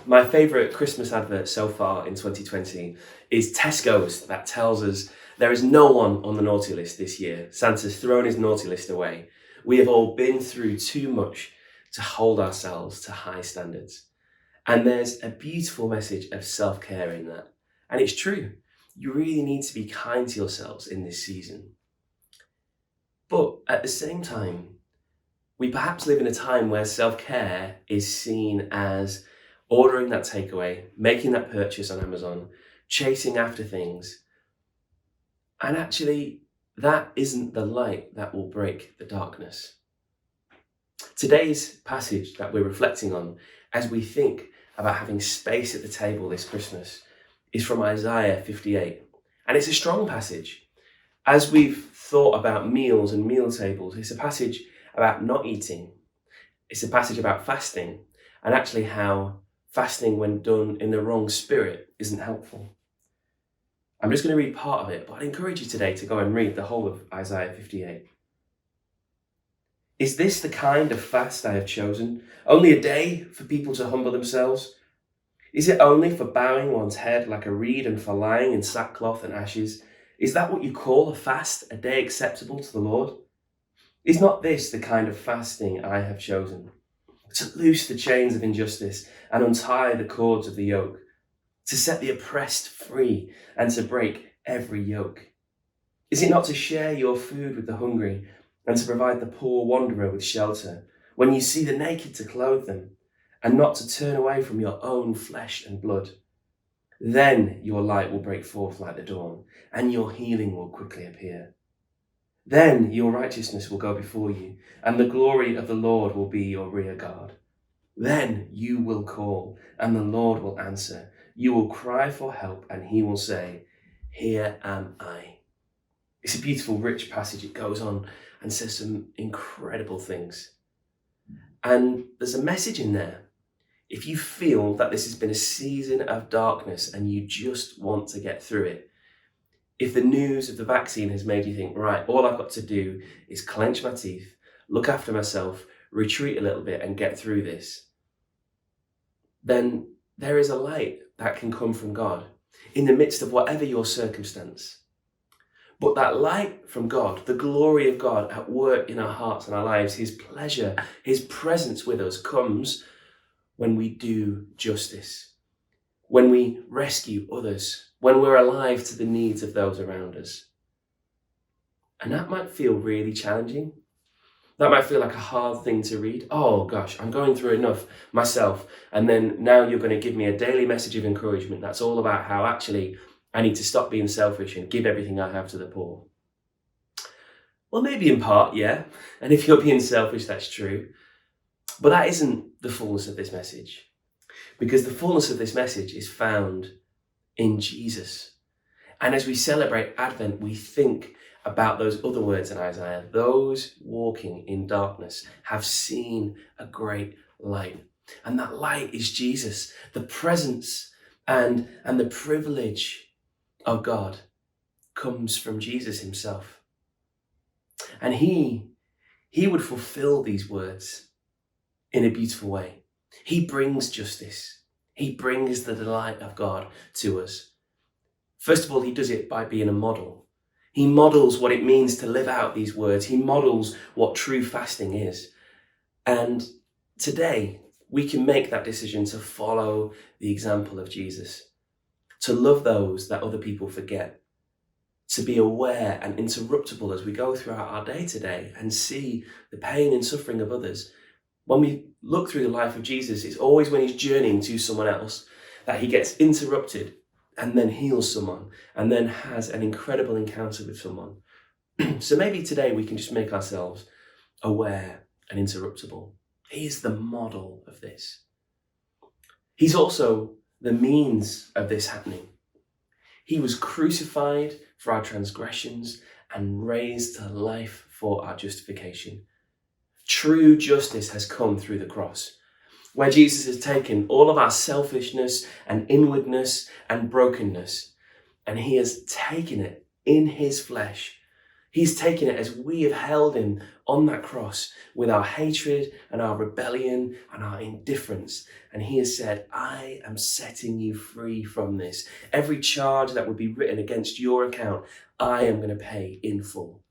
My favourite Christmas advert so far in 2020 is Tesco's that tells us there is no one on the naughty list this year. Santa's thrown his naughty list away. We have all been through too much to hold ourselves to high standards. And there's a beautiful message of self-care in that. And it's true. You really need to be kind to yourselves in this season. But at the same time, we perhaps live in a time where self-care is seen as ordering that takeaway, making that purchase on Amazon, chasing after things. And actually, that isn't the light that will break the darkness. Today's passage that we're reflecting on as we think about having space at the table this Christmas is from Isaiah 58. And it's a strong passage. As we've thought about meals and meal tables, it's a passage about not eating. It's a passage about fasting and actually how fasting when done in the wrong spirit isn't helpful. I'm just going to read part of it, but I'd encourage you today to go and read the whole of Isaiah 58. Is this the kind of fast I have chosen? Only a day for people to humble themselves? Is it only for bowing one's head like a reed and for lying in sackcloth and ashes? Is that what you call a fast, a day acceptable to the Lord? Is not this the kind of fasting I have chosen? To loose the chains of injustice and untie the cords of the yoke, to set the oppressed free and to break every yoke? Is it not to share your food with the hungry and to provide the poor wanderer with shelter, when you see the naked to clothe them, and not to turn away from your own flesh and blood? Then your light will break forth like the dawn, and your healing will quickly appear. Then your righteousness will go before you, and the glory of the Lord will be your rear guard. Then you will call, and the Lord will answer. You will cry for help, and he will say, "Here am I." It's a beautiful, rich passage. It goes on and says some incredible things. And there's a message in there. If you feel that this has been a season of darkness and you just want to get through it, if the news of the vaccine has made you think, right, all I've got to do is clench my teeth, look after myself, retreat a little bit and get through this, then there is a light that can come from God in the midst of whatever your circumstance. But that light from God, the glory of God at work in our hearts and our lives, his pleasure, his presence with us comes when we do justice, when we rescue others, when we're alive to the needs of those around us. And that might feel really challenging. That might feel like a hard thing to read. Oh gosh, I'm going through enough myself. And then now you're going to give me a daily message of encouragement that's all about how actually I need to stop being selfish and give everything I have to the poor. Well, maybe in part, yeah. And if you're being selfish, that's true. But that isn't the fullness of this message. Because the fullness of this message is found in Jesus. And as we celebrate Advent, we think about those other words in Isaiah. Those walking in darkness have seen a great light. And that light is Jesus, the presence and the privilege of God comes from Jesus himself. And he would fulfill these words in a beautiful way. He brings justice. He brings the delight of God to us. First of all, he does it by being a model. He models what it means to live out these words. He models what true fasting is. And today, we can make that decision to follow the example of Jesus, to love those that other people forget, to be aware and interruptible as we go throughout our day to day and see the pain and suffering of others. When we look through the life of Jesus, it's always when he's journeying to someone else that he gets interrupted and then heals someone and then has an incredible encounter with someone. So maybe today we can just make ourselves aware and interruptible. He is the model of this. He's also the means of this happening. He was crucified for our transgressions and raised to life for our justification. True justice has come through the cross, where Jesus has taken all of our selfishness and inwardness and brokenness, and he has taken it in his flesh. He's taken it as we have held him on that cross with our hatred and our rebellion and our indifference. And he has said, I am setting you free from this. Every charge that would be written against your account, I am going to pay in full.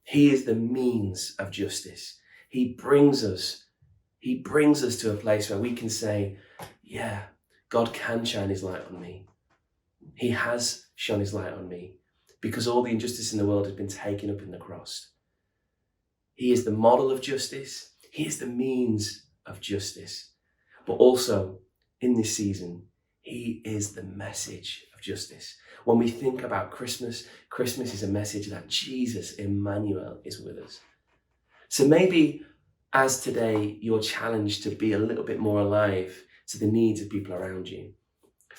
He is the means of justice. He brings us to a place where we can say, yeah, God can shine his light on me. He has shone his light on me because all the injustice in the world has been taken up in the cross. He is the model of justice. He is the means of justice. But also, in this season, he is the message of justice. When we think about Christmas, Christmas is a message that Jesus, Emmanuel, is with us. So maybe as today, you're challenged to be a little bit more alive to the needs of people around you.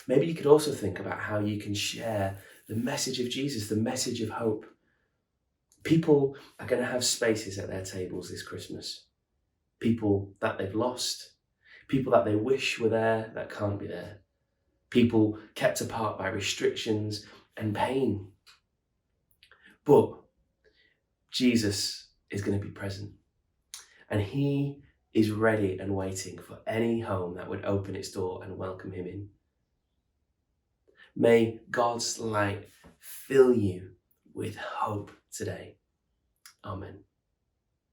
Maybe you could also think about how you can share the message of Jesus, the message of hope. People are going to have spaces at their tables this Christmas. People that they've lost, people that they wish were there that can't be there, people kept apart by restrictions and pain. But Jesus is going to be present, and he is ready and waiting for any home that would open its door and welcome him in. May God's light fill you with hope today. Amen.